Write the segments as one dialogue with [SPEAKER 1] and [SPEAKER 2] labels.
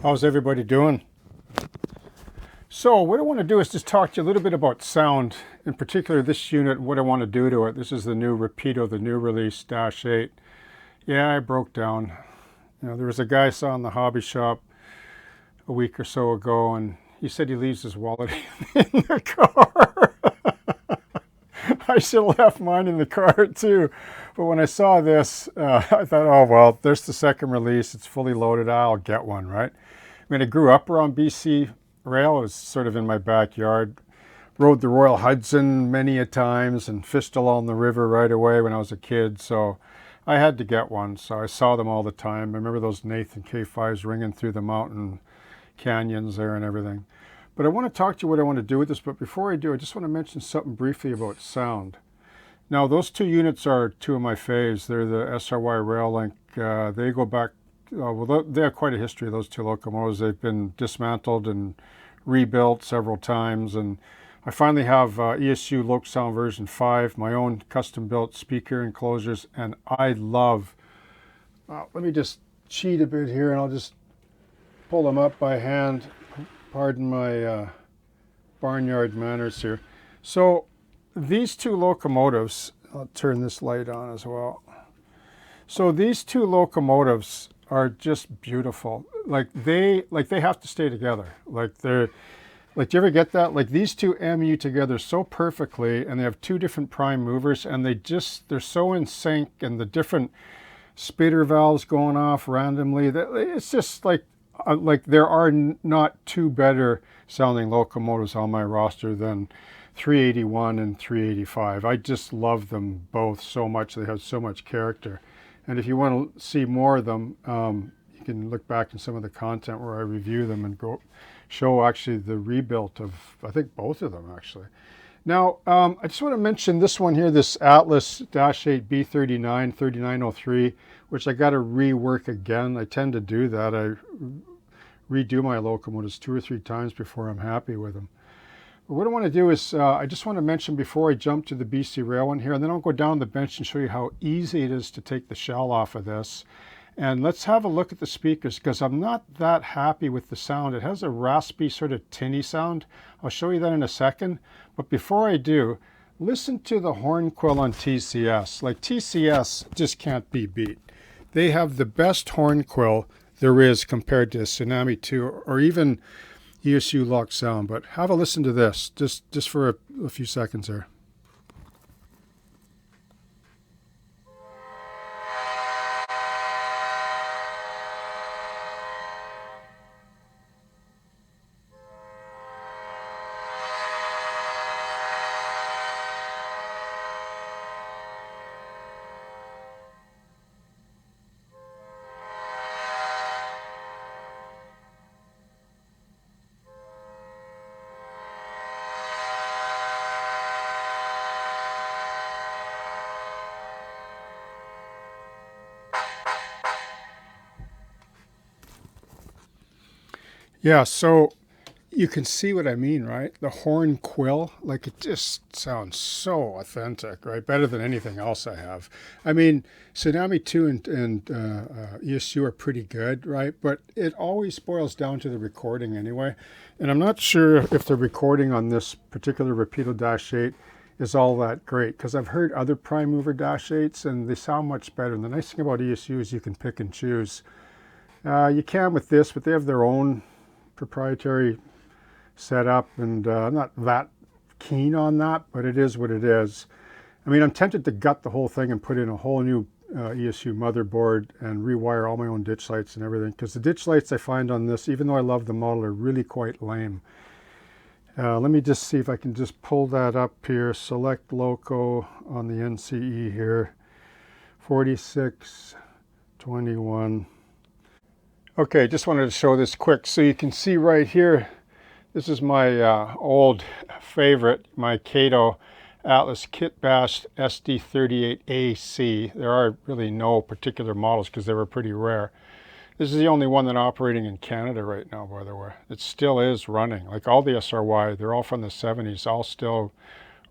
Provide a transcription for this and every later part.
[SPEAKER 1] How's everybody doing? So what I want to do is just talk to you a little bit about sound, in particular this unit and what I want to do to it. This is the new Rapido, the new release -8. Yeah, I broke down. There was a guy I saw in the hobby shop a week or so ago, and he said he leaves his wallet in the car. I should have left mine in the car too. But when I saw this, I thought, oh, well, there's the second release. It's fully loaded. I'll get one, right? I mean, I grew up around BC Rail. It was sort of in my backyard. Rode the Royal Hudson many a times and fished along the river right away when I was a kid. So I had to get one. So I saw them all the time. I remember those Nathan K5s ringing through the mountain canyons there and everything. But I want to talk to you what I want to do with this. But before I do, I just want to mention something briefly about sound. Now, those two units are two of my faves. They're the SRY Rail Link. They go back, well, they have quite a history, those two locomotives. They've been dismantled and rebuilt several times. And I finally have ESU Loc Sound version 5, my own custom-built speaker enclosures. And I love, let me just cheat a bit here, and I'll just pull them up by hand. Pardon my barnyard manners here. So these two locomotives, I'll turn this light on as well. So these two locomotives are just beautiful. Like they have to stay together. Do you ever get that? Like these two MU together so perfectly, and they have two different prime movers, and they're so in sync, and the different spitter valves going off randomly. It's just like there are not two better sounding locomotives on my roster than 381 and 385. I just love them both so much. They have so much character. And if you want to see more of them, you can look back in some of the content where I review them and go show actually the rebuilt of, I think, both of them actually. Now, I just want to mention this one here, this Atlas -8 B39 3903, which I got to rework again. I tend to do that. I redo my locomotives 2 or 3 times before I'm happy with them. But what I want to do is, I just want to mention before I jump to the BC Rail one here, and then I'll go down the bench and show you how easy it is to take the shell off of this. And let's have a look at the speakers, because I'm not that happy with the sound. It has a raspy sort of tinny sound. I'll show you that in a second. But before I do, listen to the horn quill on TCS. Like TCS just can't be beat. They have the best horn quill there is compared to Tsunami 2 or even ESU Loc Sound. But have a listen to this just for a few seconds there. Yeah, so you can see what I mean, right? The horn quill, like it just sounds so authentic, right? Better than anything else I have. I mean, Tsunami 2 and ESU are pretty good, right? But it always boils down to the recording anyway. And I'm not sure if the recording on this particular Rapido -8 is all that great, because I've heard other prime mover -8s and they sound much better. And the nice thing about ESU is you can pick and choose. You can with this, but they have their own proprietary setup, and I'm not that keen on that, but it is what it is. I mean, I'm tempted to gut the whole thing and put in a whole new ESU motherboard and rewire all my own ditch lights and everything, because the ditch lights I find on this, even though I love the model, are really quite lame. Let me just see if I can just pull that up here. Select loco on the NCE here. 4621. Okay, just wanted to show this quick so you can see right here. This is my old favorite, my Kato Atlas Kit Bash SD38AC. There are really no particular models because they were pretty rare. This is the only one that's operating in Canada right now, by the way. It still is running. Like all the SRY, they're all from the 70s, all still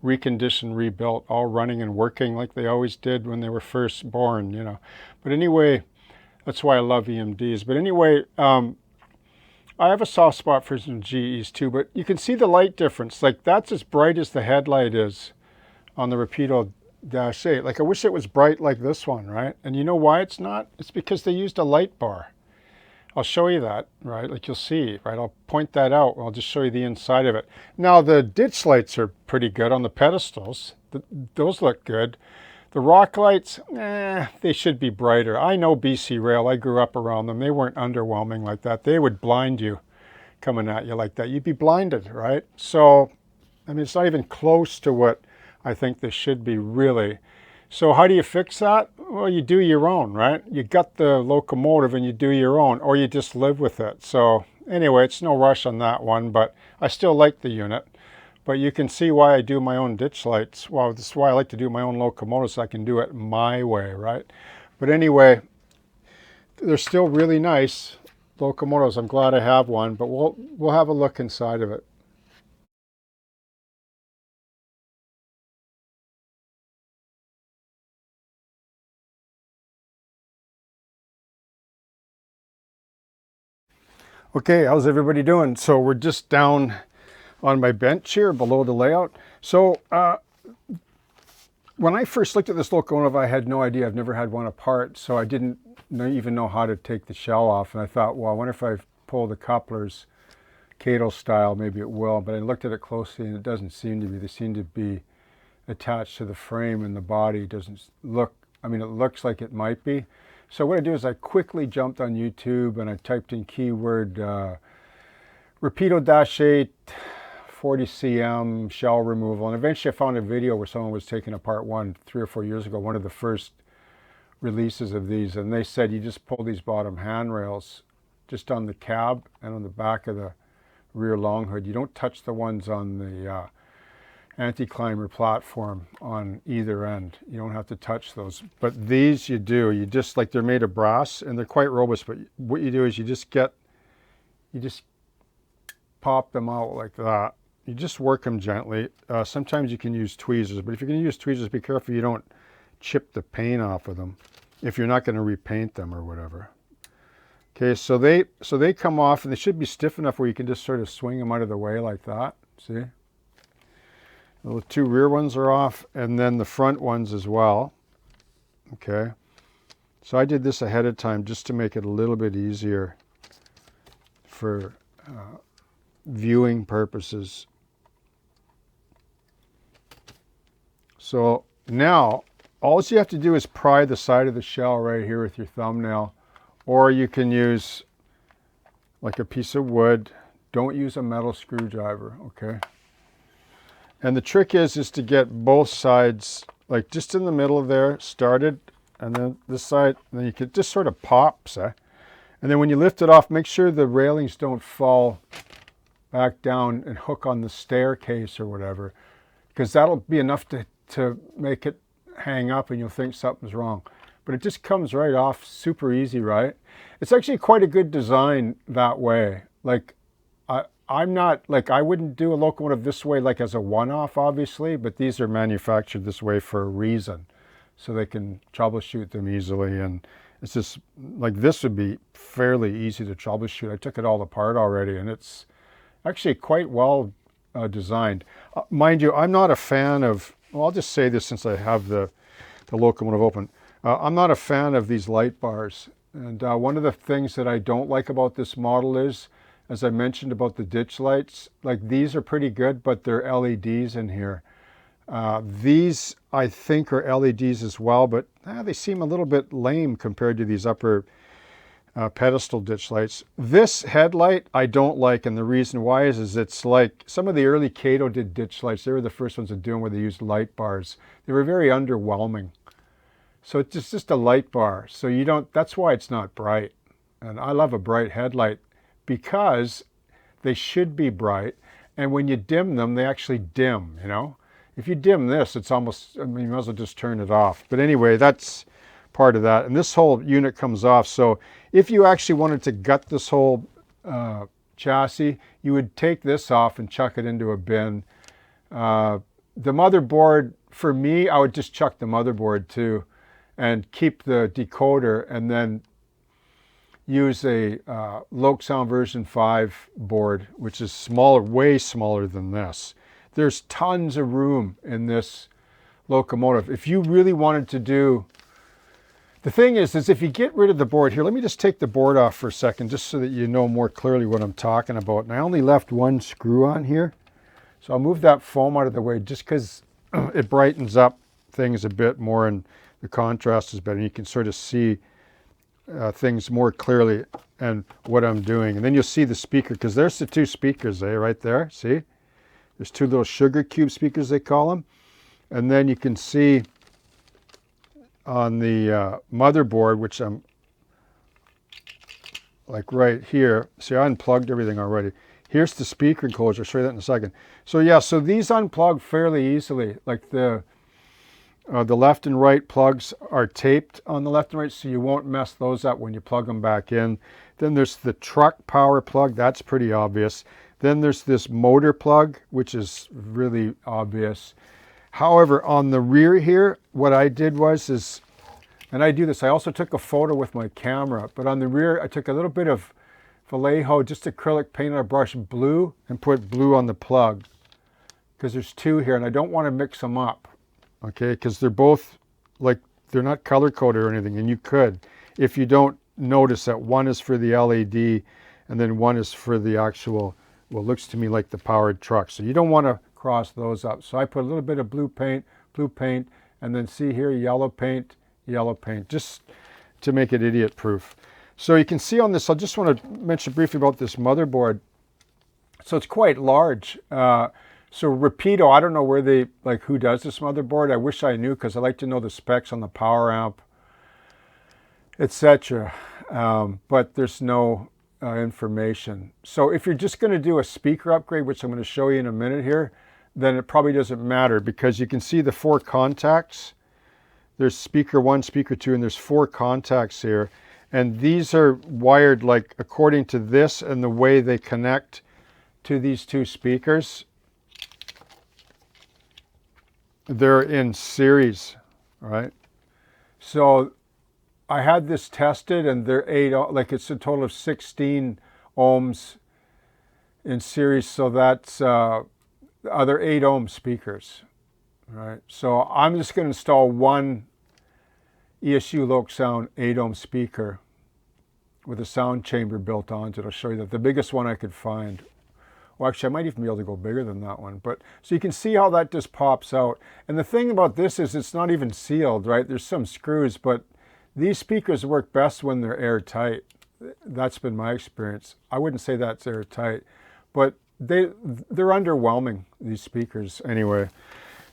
[SPEAKER 1] reconditioned, rebuilt, all running and working like they always did when they were first born, you know. But anyway, that's why I love EMDs. But anyway, I have a soft spot for some GEs too, but you can see the light difference. Like that's as bright as the headlight is on the Rapido-8. Like I wish it was bright like this one, right? And you know why it's not? It's because they used a light bar. I'll show you that, right? Like you'll see, right? I'll point that out. I'll just show you the inside of it. Now the ditch lights are pretty good on the pedestals. Those look good. The rock lights, they should be brighter. I know BC Rail. I grew up around them. They weren't underwhelming like that. They would blind you coming at you like that. You'd be blinded, right? So, I mean, it's not even close to what I think they should be really. So how do you fix that? Well, you do your own, right? You gut the locomotive and you do your own, or you just live with it. So anyway, it's no rush on that one, but I still like the unit. But you can see why I do my own ditch lights. Well, this is why I like to do my own locomotives, so I can do it my way, right? But anyway, they're still really nice locomotives. I'm glad I have one, but we'll have a look inside of it. Okay, how's everybody doing? So we're just down on my bench here below the layout. So when I first looked at this locomotive, I had no idea. I've never had one apart, so I didn't even know how to take the shell off. And I thought, well, I wonder if I pull the couplers Cato style, maybe it will. But I looked at it closely and it doesn't seem to be. They seem to be attached to the frame, and the body doesn't look, I mean, it looks like it might be. So what I do is I quickly jumped on YouTube and I typed in keyword Rapido-8 40 cm shell removal, and eventually I found a video where someone was taking apart one 3 or 4 years ago, one of the first releases of these, and they said you just pull these bottom handrails just on the cab and on the back of the rear long hood. You don't touch the ones on the anti-climber platform on either end. You don't have to touch those, but these you do. You just, like, they're made of brass and they're quite robust, but what you do is you just pop them out like that. You just work them gently. Sometimes you can use tweezers, but if you're going to use tweezers, be careful you don't chip the paint off of them if you're not going to repaint them or whatever. Okay, so they come off, and they should be stiff enough where you can just sort of swing them out of the way like that. See? The 2 rear ones are off, and then the front ones as well. Okay, so I did this ahead of time just to make it a little bit easier for viewing purposes. So now all you have to do is pry the side of the shell right here with your thumbnail, or you can use like a piece of wood. Don't use a metal screwdriver, okay? And the trick is to get both sides, like just in the middle there, started, and then this side, and then you can just sort of pops, eh? And then when you lift it off, make sure the railings don't fall back down and hook on the staircase or whatever, because that'll be enough to make it hang up and you'll think something's wrong. But it just comes right off super easy, right? It's actually quite a good design that way. Like, I'm not, like, I wouldn't do a locomotive this way like as a one-off, obviously, but these are manufactured this way for a reason, so they can troubleshoot them easily. And it's just, like, this would be fairly easy to troubleshoot. I took it all apart already, and it's actually quite well designed. Mind you, I'm not a fan of, well, I'll just say this since I have the locomotive open. I'm not a fan of these light bars. And one of the things that I don't like about this model is, as I mentioned about the ditch lights, like, these are pretty good, but they're LEDs in here. These, I think, are LEDs as well, but they seem a little bit lame compared to these upper pedestal ditch lights. This headlight I don't like, and the reason why is it's like some of the early Cato did ditch lights. They were the first ones to do them where they used light bars. They were very underwhelming. So it's just a light bar. So you don't, that's why it's not bright. And I love a bright headlight, because they should be bright, and when you dim them, they actually dim, you know? If you dim this, it's almost, I mean, you might as well just turn it off. But anyway, that's part of that. And this whole unit comes off. So if you actually wanted to gut this whole chassis, you would take this off and chuck it into a bin. The motherboard, for me, I would just chuck the motherboard too and keep the decoder, and then use a Loc version 5 board, which is smaller, way smaller than this. There's tons of room in this locomotive. If you really wanted to do, the thing is if you get rid of the board here, let me just take the board off for a second, just so that you know more clearly what I'm talking about. And I only left one screw on here. So I'll move that foam out of the way just because it brightens up things a bit more and the contrast is better. You can sort of see things more clearly and what I'm doing. And then you'll see the speaker, because there's the two speakers there, right there. See? There's two little sugar cube speakers, they call them. And then you can see on the motherboard, which I'm like right here. See, I unplugged everything already. Here's the speaker enclosure. I'll show you that in a second. So yeah, so these unplug fairly easily. Like the left and right plugs are taped on the left and right, so you won't mess those up when you plug them back in. Then there's the truck power plug. That's pretty obvious. Then there's this motor plug, which is really obvious. However, on the rear here, what I did was, and I do this, I also took a photo with my camera, but on the rear, I took a little bit of Vallejo, just acrylic paint on a brush, blue, and put blue on the plug, because there's two here, and I don't want to mix them up, okay, because they're both, like, they're not color-coded or anything, and you could, if you don't notice that one is for the LED, and then one is for the actual, well, it looks to me like the powered truck, so you don't want to cross those up. So I put a little bit of blue paint, and then see here, yellow paint, just to make it idiot-proof. So you can see on this, I just want to mention briefly about this motherboard. So it's quite large. So Rapido, I don't know where they, like, who does this motherboard. I wish I knew, because I like to know the specs on the power amp, etc. But there's no information. So if you're just going to do a speaker upgrade, which I'm going to show you in a minute here, then it probably doesn't matter, because you can see the 4 contacts. There's speaker 1, speaker 2, and there's 4 contacts here. And these are wired, like, according to this and the way they connect to these 2 speakers. They're in series, right? So I had this tested, and they're 8, like, it's a total of 16 ohms in series. So that's the other 8 ohm speakers, right? So I'm just going to install one ESU Loc Sound 8 ohm speaker with a sound chamber built onto it. I'll show you that. The biggest one I could find. Well, actually, I might even be able to go bigger than that one. But so you can see how that just pops out. And the thing about this is it's not even sealed, right? There's some screws, but these speakers work best when they're airtight. That's been my experience. I wouldn't say that's airtight, but they're underwhelming, these speakers anyway.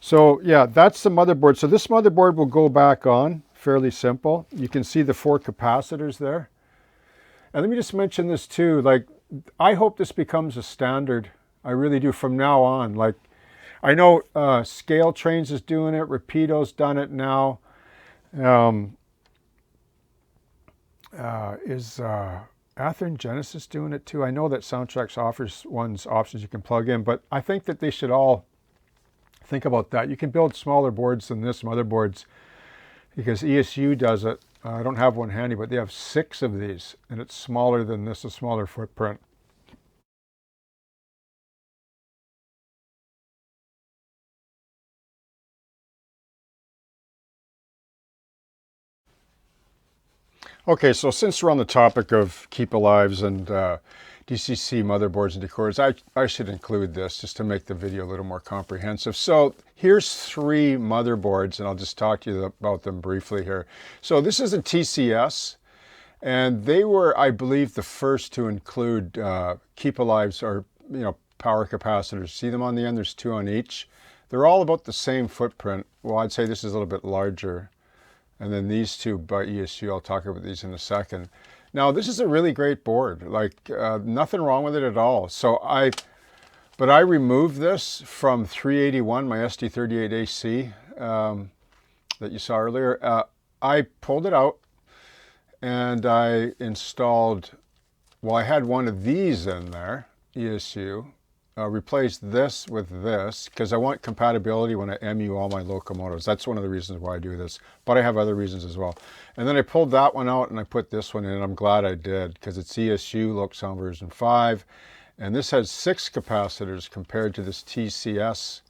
[SPEAKER 1] So yeah, that's the motherboard. So this motherboard will go back on, fairly simple. You can see the 4 capacitors there. And let me just mention this too, like, I hope this becomes a standard. I really do, from now on. Like, I know Scale Trains is doing it, Rapido's done it now. Is Athearn Genesis doing it too? I know that Soundtracks offers options you can plug in, but I think that they should all think about that. You can build smaller boards than this, motherboards, because ESU does it. I don't have one handy, but they have 6 of these, and it's smaller than this, a smaller footprint. Okay, so since we're on the topic of Keep Alives and DCC motherboards and decoders, I should include this just to make the video a little more comprehensive. So here's 3 motherboards, and I'll just talk to you about them briefly here. So this is a TCS, and they were, I believe, the first to include Keep Alives, or, you know, power capacitors. See them on the end? There's 2 on each. They're all about the same footprint. Well, I'd say this is a little bit larger. And then these 2 by ESU, I'll talk about these in a second. Now, this is a really great board, like nothing wrong with it at all. So I removed this from 381, my SD38AC that you saw earlier. I pulled it out and I installed, well, I had one of these in there, ESU, replace this with this because I want compatibility when I MU all my locomotives. That's one of the reasons why I do this, but I have other reasons as well. And then I pulled that one out and I put this one in, and I'm glad I did because it's ESU Loc version 5, and this has 6 capacitors compared to this TCS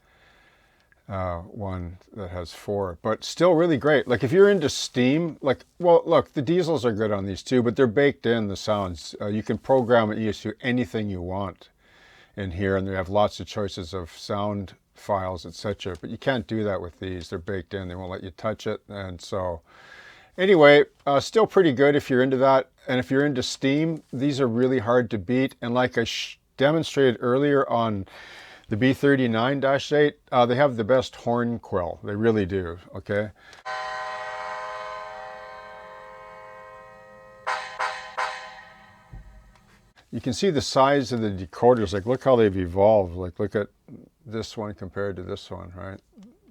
[SPEAKER 1] one that has 4, but still really great. Like if you're into steam, like, well, look, the diesels are good on these too, but they're baked in, the sounds. You can program at ESU anything you want in here, and they have lots of choices of sound files, etc. But you can't do that with these. They're baked in. They won't let you touch it. And so anyway, still pretty good if you're into that. And if you're into steam, these are really hard to beat. And like I demonstrated earlier on the B39-8, they have the best horn quill. They really do, okay? You can see the size of the decoders. Like, look how they've evolved. Like, look at this one compared to this one, right?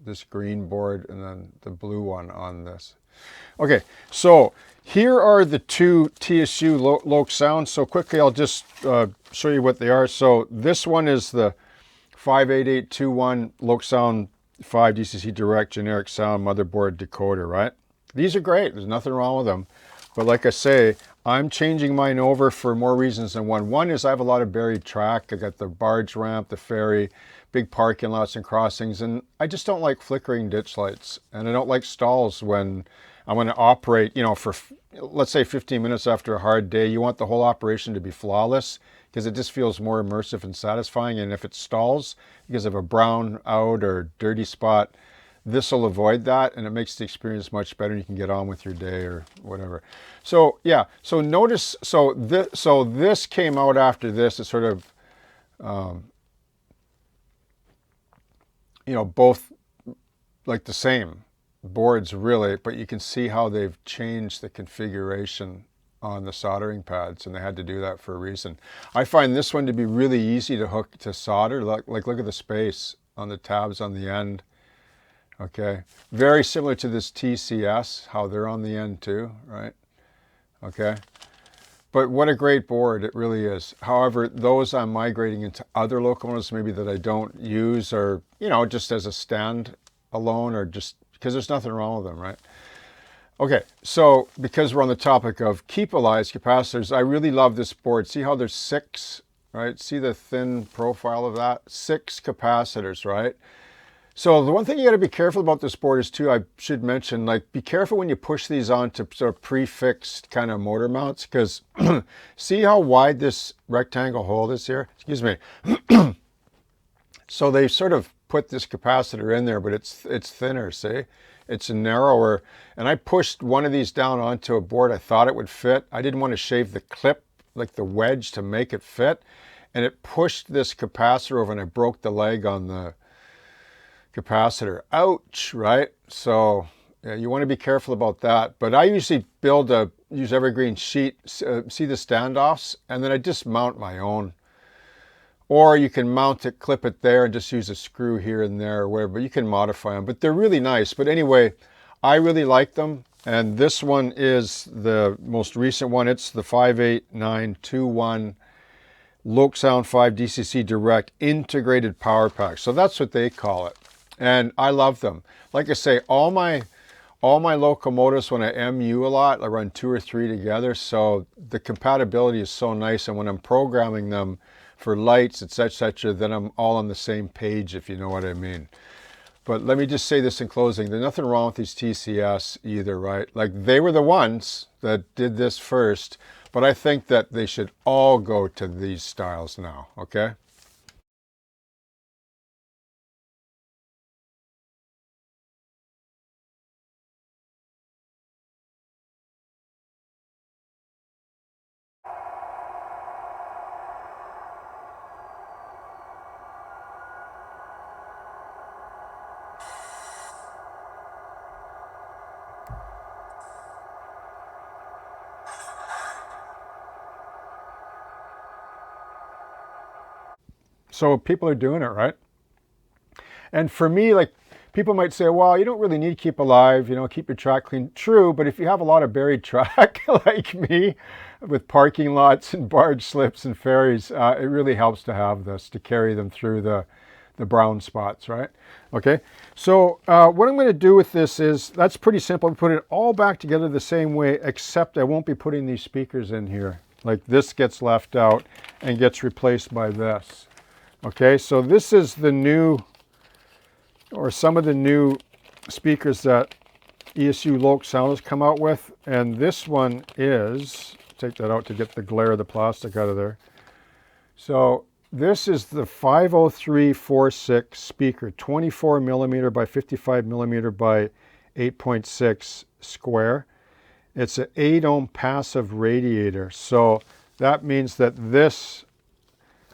[SPEAKER 1] This green board and then the blue one on this. Okay, so here are the two TSU Loc sounds. So quickly, I'll just show you what they are. So this one is the 58821 Loc 5 DCC Direct Generic Sound Motherboard Decoder, right? These are great. There's nothing wrong with them. But like I say, I'm changing mine over for more reasons than one. One is I have a lot of buried track. I got the barge ramp, the ferry, big parking lots and crossings, and I just don't like flickering ditch lights. And I don't like stalls when I want to operate, you know, for, let's say 15 minutes after a hard day. You want the whole operation to be flawless because it just feels more immersive and satisfying. And if it stalls because of a brown out or dirty spot, this will avoid that, and it makes the experience much better. You can get on with your day or whatever. So yeah, so notice, so this came out after this. It's sort of, you know, both like the same boards really, but you can see how they've changed the configuration on the soldering pads, and they had to do that for a reason. I find this one to be really easy to hook to solder. Like look at the space on the tabs on the end. Okay, very similar to this TCS, how they're on the end too, right? Okay, but what a great board it really is. However, those I'm migrating into other locomotives maybe that I don't use, or, you know, just as a stand alone, or just because there's nothing wrong with them, right? Okay, so because we're on the topic of keep alive capacitors, I really love this board. See how there's 6, right? See the thin profile of that? 6 capacitors, right? So the one thing you got to be careful about this board is too, I should mention, like, be careful when you push these onto sort of prefixed kind of motor mounts, because see how wide this rectangle hole is here? Excuse me. So they sort of put this capacitor in there, but it's thinner, see? It's narrower. And I pushed one of these down onto a board. I thought it would fit. I didn't want to shave the clip, like the wedge, to make it fit. And it pushed this capacitor over, and I broke the leg on the capacitor. Ouch, right? So yeah, you want to be careful about that. But I usually use evergreen sheet, see the standoffs, and then I just mount my own. Or you can mount it, clip it there, and just use a screw here and there or whatever. You can modify them, but they're really nice. But anyway, I really like them. And this one is the most recent one. It's the 58921 Loc 5 DCC Direct Integrated Power Pack. So that's what they call it. And I love them. Like I say, all my locomotives, when I MU a lot, I run 2 or 3 together. So the compatibility is so nice. And when I'm programming them for lights, etc., then I'm all on the same page, if you know what I mean. But let me just say this in closing. There's nothing wrong with these TCS either, right? Like, they were the ones that did this first, but I think that they should all go to these styles now, okay? So people are doing it, right? And for me, like, people might say, well, you don't really need to keep alive, you know, keep your track clean. True, but if you have a lot of buried track like me with parking lots and barge slips and ferries, it really helps to have this to carry them through the brown spots, right? Okay, so what I'm going to do with this is, that's pretty simple. Put it all back together the same way, except I won't be putting these speakers in here. Like this gets left out and gets replaced by this. Okay, so this is the new, or some of the new speakers that ESU Loc Sound has come out with. And this one is, take that out to get the glare of the plastic out of there. So this is the 50346 speaker, 24 millimeter by 55 millimeter by 8.6 square. It's an 8 ohm passive radiator. So that means that this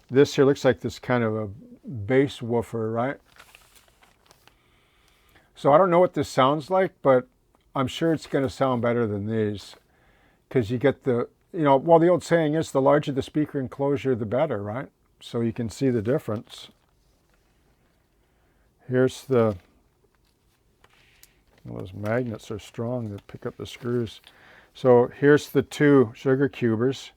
[SPEAKER 1] here looks like this kind of a bass woofer, right? So I don't know what this sounds like, but I'm sure it's going to sound better than these, because you get the, you know, well, the old saying is the larger the speaker enclosure, the better, right? So you can see the difference. Here's the, well, those magnets are strong that pick up the screws. So here's the two sugar cubers,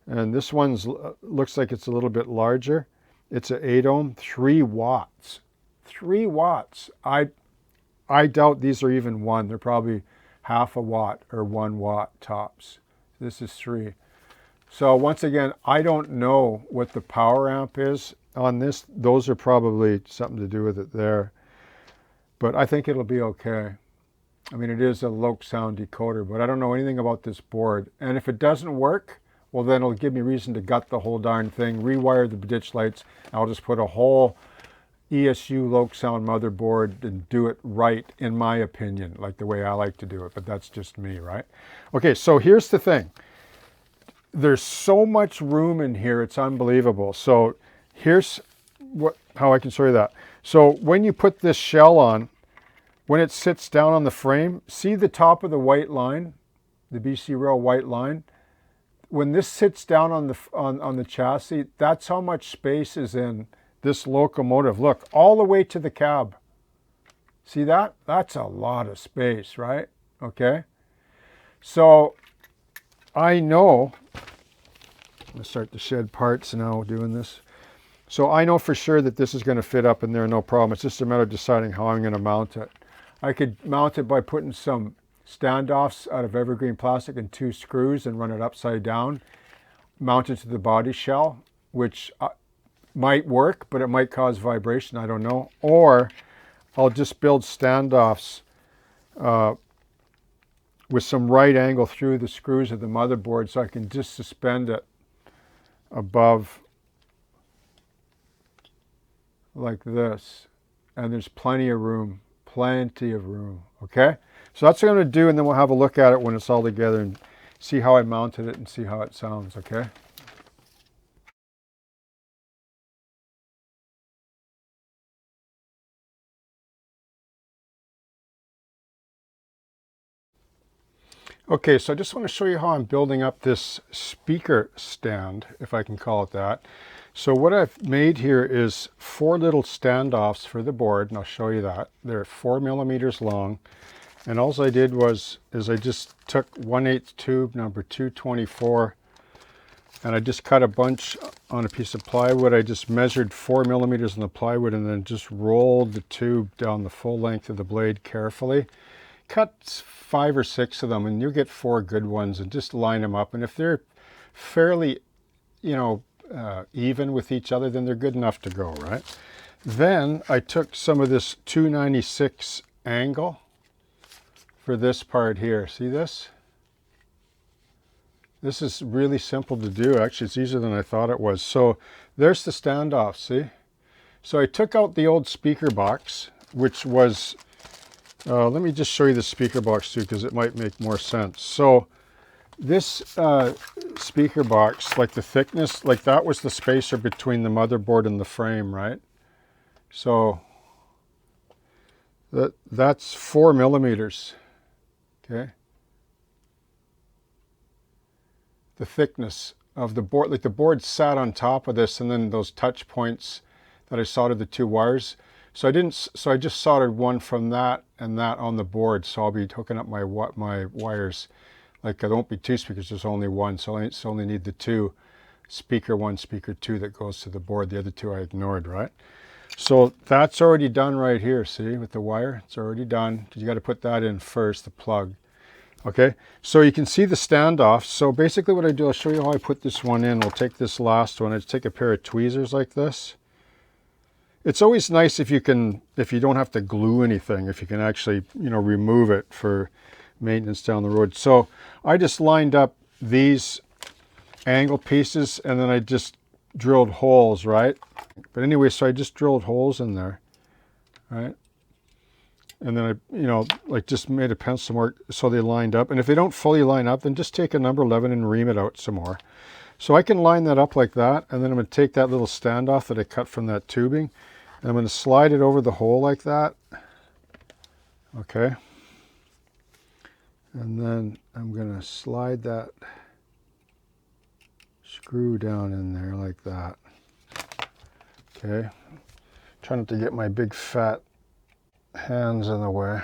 [SPEAKER 1] and this one's looks like it's a little bit larger. It's an 8 ohm, 3 watts. 3 watts. I doubt these are even 1. They're probably half a watt or 1 watt tops. This is 3. So once again, I don't know what the power amp is on this. Those are probably something to do with it there. But I think it'll be okay. I mean, it is a Loc Sound decoder, but I don't know anything about this board. And if it doesn't work, well, then it'll give me reason to gut the whole darn thing, rewire the ditch lights, and I'll just put a whole ESU Loc Sound motherboard and do it right, in my opinion, like the way I like to do it. But that's just me, right? Okay, so here's the thing. There's so much room in here, it's unbelievable. So here's how I can show you that. So when you put this shell on, when it sits down on the frame, see the top of the white line, the BC Rail white line? When this sits down on the chassis, that's how much space is in this locomotive. Look, all the way to the cab. See that? That's a lot of space, right? Okay. So I know, I'm going to start to shed parts now doing this. So I know for sure that this is going to fit up in there, no problem. It's just a matter of deciding how I'm going to mount it. I could mount it by putting some standoffs out of evergreen plastic and 2 screws and run it upside down, mount it to the body shell, which might work, but it might cause vibration, I don't know. Or I'll just build standoffs with some right angle through the screws of the motherboard, so I can just suspend it above like this. And there's plenty of room, okay? So that's what I'm going to do, and then we'll have a look at it when it's all together and see how I mounted it and see how it sounds, okay? Okay, so I just want to show you how I'm building up this speaker stand, if I can call it that. So what I've made here is 4 little standoffs for the board, and I'll show you that. They're 4 millimeters long. And all I did is I just took 1/8 tube number 224, and I just cut a bunch on a piece of plywood. I just measured 4 millimeters on the plywood and then just rolled the tube down the full length of the blade carefully. Cut 5 or 6 of them, and you get 4 good ones, and just line them up. And if they're fairly, you know, even with each other, then they're good enough to go, right? Then I took some of this 296 angle for this part here. See this? This is really simple to do. Actually, it's easier than I thought it was. So there's the standoff, see? So I took out the old speaker box, which was, let me just show you the speaker box too, because it might make more sense. So this speaker box, like the thickness, like that was the spacer between the motherboard and the frame, right? So that's 4 millimeters. Okay. The thickness of the board, like the board sat on top of this, and then those touch points that I soldered the 2 wires. So I just soldered one from that and that on the board. So I'll be hooking up my wires. Like there won't be two speakers, there's only one. So I only need the two, speaker one, speaker two, that goes to the board. The other two I ignored, right? So that's already done right here, see, with the wire. It's already done. You got to put that in first, the plug. Okay, so you can see the standoff. So basically what I do, I'll show you how I put this one in. We'll take this last one. I just take a pair of tweezers like this. It's always nice if you don't have to glue anything, if you can actually, remove it for maintenance down the road. So I just lined up these angle pieces and then I just drilled holes, right? But anyway, so I just drilled holes in there, right? And then I, just made a pencil mark so they lined up. And if they don't fully line up, then just take a number 11 and ream it out some more. So I can line that up like that. And then I'm going to take that little standoff that I cut from that tubing. And I'm going to slide it over the hole like that. Okay. And then I'm going to slide that screw down in there like that. Okay. Try not to get my big fat hands in the way.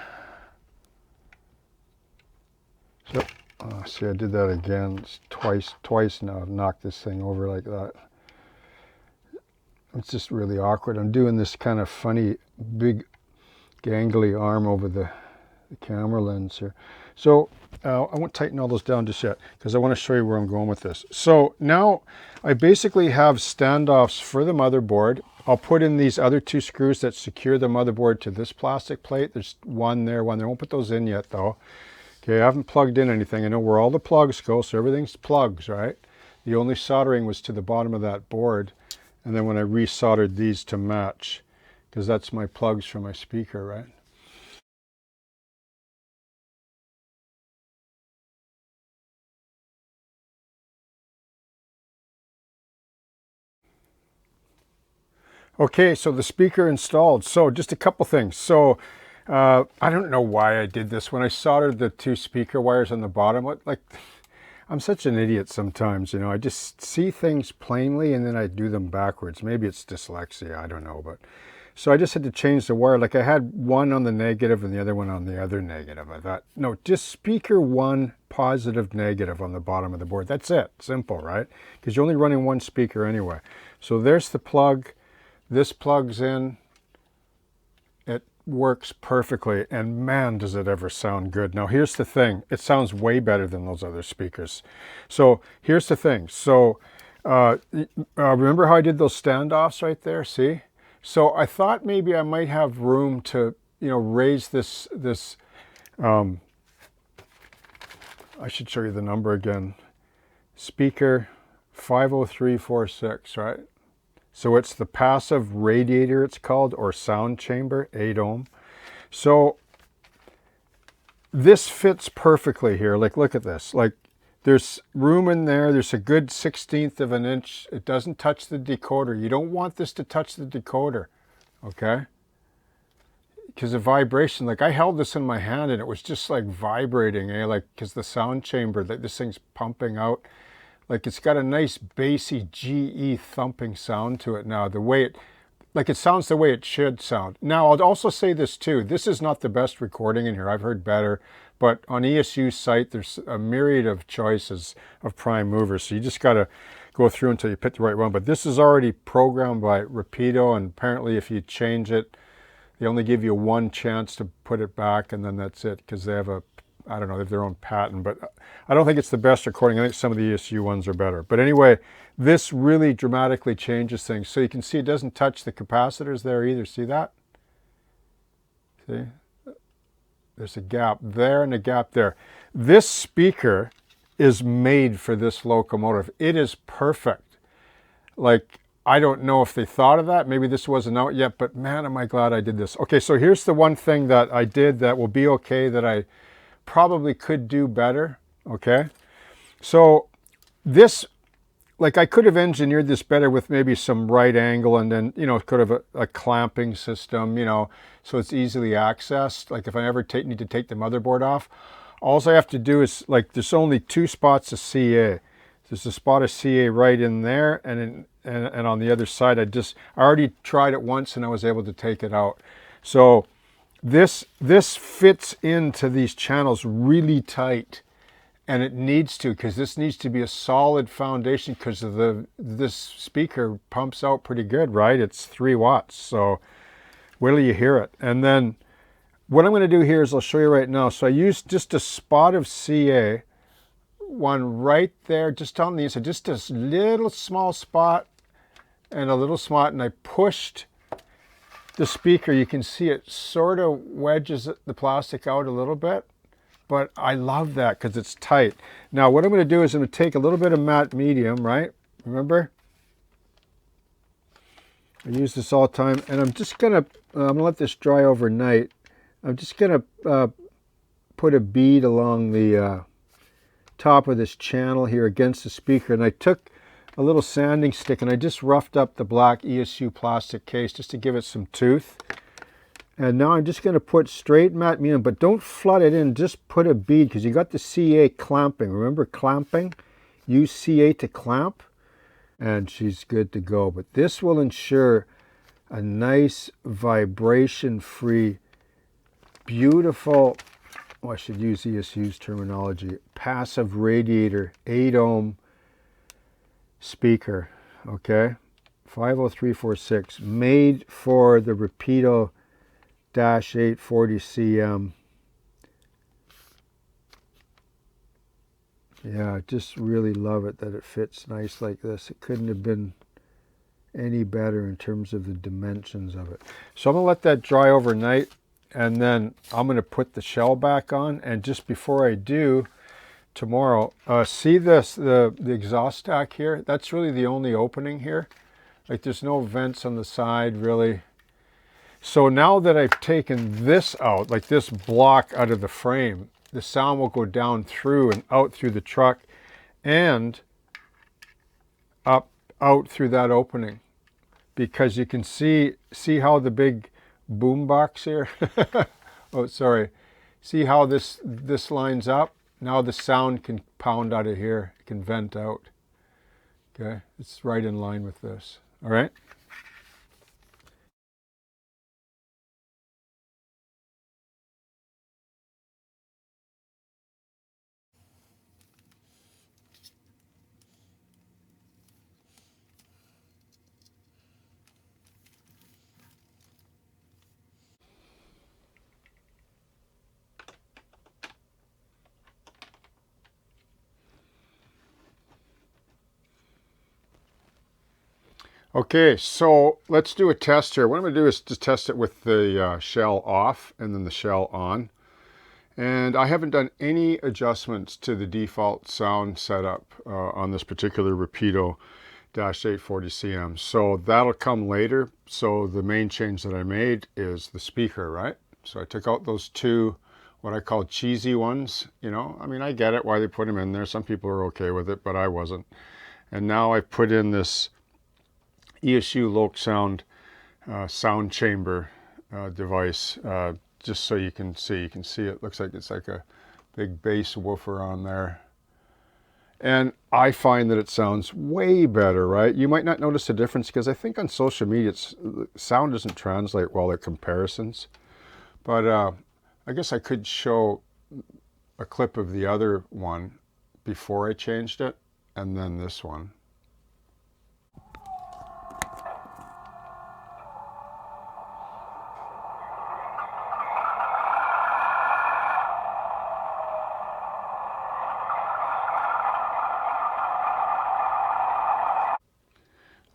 [SPEAKER 1] So, see, I did that again. It's twice now. I've knocked this thing over like that. It's just really awkward. I'm doing this kind of funny, big, gangly arm over the camera lens here. So I won't tighten all those down just yet because I want to show you where I'm going with this. So now I basically have standoffs for the motherboard. I'll put in these other two screws that secure the motherboard to this plastic plate. There's one there, one there. I won't put those in yet though. Okay, I haven't plugged in anything. I know where all the plugs go, so everything's plugs, right? The only soldering was to the bottom of that board. And then when I resoldered these to match, because that's my plugs for my speaker, right? Okay, so the speaker installed. So just a couple things. So I don't know why I did this. When I soldered the two speaker wires on the bottom, I'm such an idiot sometimes, I just see things plainly and then I do them backwards. Maybe it's dyslexia, I don't know. But so I just had to change the wire. Like I had one on the negative and the other one on the other negative. I thought, no, just speaker one, positive, negative on the bottom of the board. That's it. Simple, right? Because you're only running one speaker anyway. So there's the plug. This plugs in. It works perfectly, and man, does it ever sound good. Now here's the thing, it sounds way better than those other speakers. So here's the thing, so remember how I did those standoffs right there, see? So I thought maybe I might have room to, raise this, I should show you the number again, speaker 50346, right? So it's the passive radiator, it's called, or sound chamber, 8 ohm. So this fits perfectly here. Like, look at this. Like, there's room in there. There's a good 1/16 of an inch. It doesn't touch the decoder. You don't want this to touch the decoder, okay? Because of vibration, like I held this in my hand and it was just like vibrating, like, because the sound chamber, this thing's pumping out. Like it's got a nice bassy GE thumping sound to it now. The way it sounds the way it should sound. Now I'll also say this too. This is not the best recording in here. I've heard better, but on ESU's site there's a myriad of choices of prime movers. So you just got to go through until you pick the right one. But this is already programmed by Rapido, and apparently if you change it, they only give you one chance to put it back, and then that's it, because they have I don't know, they have their own patent, but I don't think it's the best recording. I think some of the ESU ones are better. But anyway, this really dramatically changes things. So you can see it doesn't touch the capacitors there either. See that? See? There's a gap there and a gap there. This speaker is made for this locomotive. It is perfect. Like, I don't know if they thought of that. Maybe this wasn't out yet, but man, am I glad I did this. Okay, so here's the one thing that I did that will be okay, that I probably could do better, okay? So this, like I could have engineered this better with maybe some right angle and then, could have a clamping system, so it's easily accessed. Like if I ever need to take the motherboard off, all I have to do is, like, there's only 2 spots of CA. There's a spot of CA right in there, and and on the other side, I already tried it once and I was able to take it out. So this fits into these channels really tight, and it needs to, because this needs to be a solid foundation, because of this speaker pumps out pretty good, right? It's 3 watts, so wait till you hear it. And then what I'm going to do here is I'll show you right now. So I used just a spot of CA, one right there, just on the inside, just this little small spot and a little spot, and I pushed the speaker. You can see it sort of wedges the plastic out a little bit, but I love that because it's tight. Now what I'm going to do is I'm going to take a little bit of matte medium, right? Remember? I use this all the time, and I'm just going to, I'm going to let this dry overnight. I'm just going to put a bead along the top of this channel here against the speaker, and I took a little sanding stick and I just roughed up the black ESU plastic case just to give it some tooth. And now I'm just going to put straight matte medium, but don't flood it in, just put a bead, because you got the CA clamping. Remember clamping? Use CA to clamp, and she's good to go. But this will ensure a nice vibration-free, beautiful, I should use ESU's terminology, passive radiator 8-ohm speaker, okay? 50346, made for the Rapido -840CM. Yeah, I just really love it that it fits nice like this. It couldn't have been any better in terms of the dimensions of it. So I'm going to let that dry overnight, and then I'm going to put the shell back on. And just before I do, tomorrow, see this, the exhaust stack here? That's really the only opening here. Like, there's no vents on the side really. So now that I've taken this out, like this block out of the frame, the sound will go down through and out through the truck and up out through that opening, because you can see how the big boom box here oh sorry, see how this lines up. Now the sound can pound out of here, it can vent out. Okay, it's right in line with this. All right. Okay, so let's do a test here. What I'm going to do is just test it with the shell off and then the shell on. And I haven't done any adjustments to the default sound setup on this particular Rapido -840CM. So that'll come later. So the main change that I made is the speaker, right? So I took out those two, what I call cheesy ones. You know, I mean, I get it why they put them in there. Some people are okay with it, but I wasn't. And now I put in this ESU Loc sound chamber device, just so you can see it looks like it's like a big bass woofer on there, and I find that it sounds way better, right? You might not notice the difference because I think on social media sound doesn't translate well at comparisons, but I guess I could show a clip of the other one before I changed it and then this one.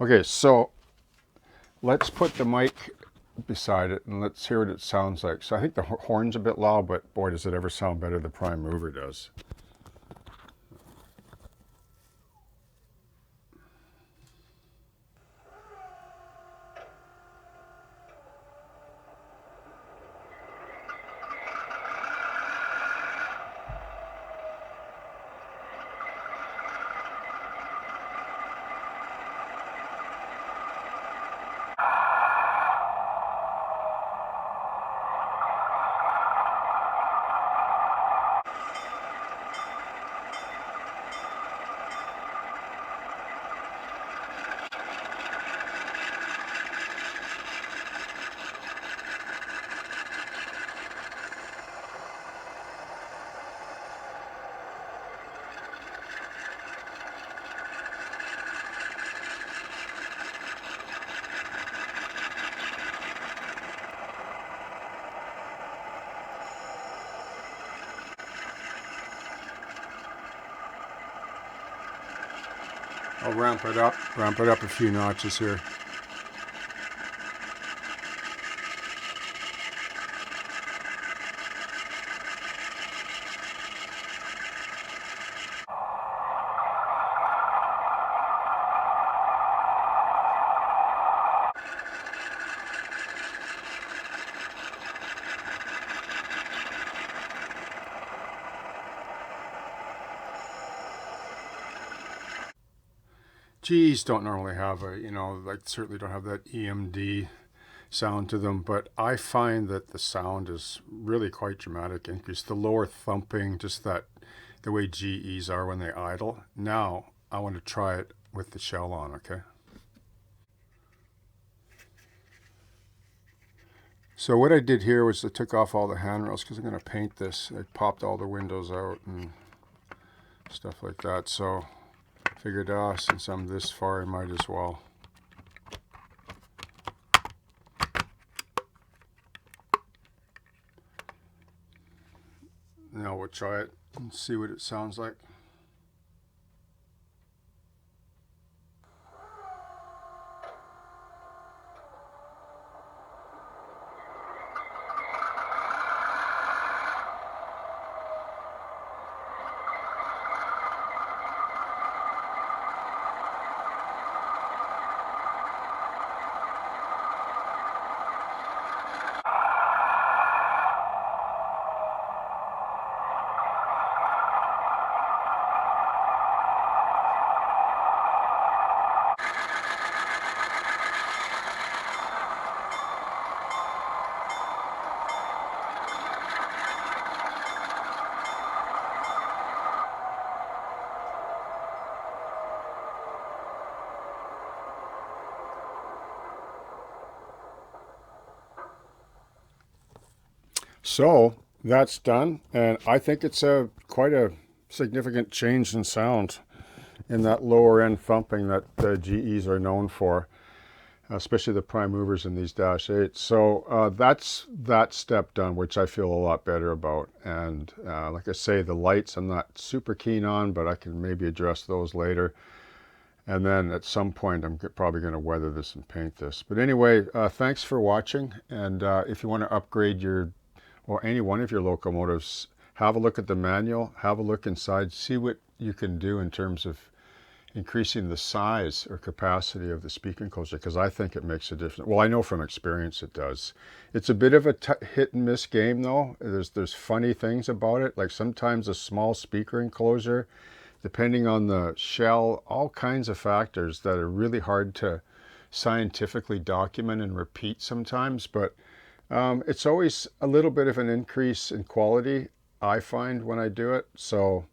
[SPEAKER 1] Okay, so let's put the mic beside it and let's hear what it sounds like. So I think the horn's a bit loud, but boy, does it ever sound better than the prime mover does. I'll ramp it up a few notches here. GEs don't normally have a, like certainly don't have that EMD sound to them, but I find that the sound is really quite dramatic increase. The lower thumping, just that, the way GEs are when they idle. Now, I want to try it with the shell on, okay? So what I did here was I took off all the handrails because I'm going to paint this. I popped all the windows out and stuff like that, so figured, since I'm this far, I might as well. Now we'll try it and see what it sounds like. So that's done, and I think it's quite a significant change in sound in that lower end thumping that the GEs are known for, especially the prime movers in these Dash 8s. So that's that step done, which I feel a lot better about. And like I say, the lights I'm not super keen on, but I can maybe address those later. And then at some point, I'm probably going to weather this and paint this. But anyway, thanks for watching. And if you want to upgrade your or any one of your locomotives, have a look at the manual, have a look inside, see what you can do in terms of increasing the size or capacity of the speaker enclosure, because I think it makes a difference. Well, I know from experience it does. It's a bit of a hit and miss game though. There's funny things about it, like sometimes a small speaker enclosure, depending on the shell, all kinds of factors that are really hard to scientifically document and repeat sometimes, but it's always a little bit of an increase in quality, I find, when I do it. So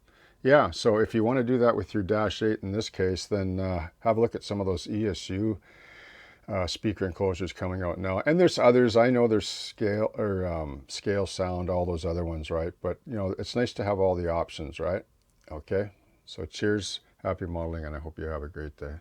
[SPEAKER 1] yeah, so if you want to do that with your Dash 8 in this case, then have a look at some of those ESU speaker enclosures coming out now. And there's others. I know there's Scale or Scale Sound, all those other ones, right? But it's nice to have all the options, right? Okay, so cheers, happy modeling, and I hope you have a great day.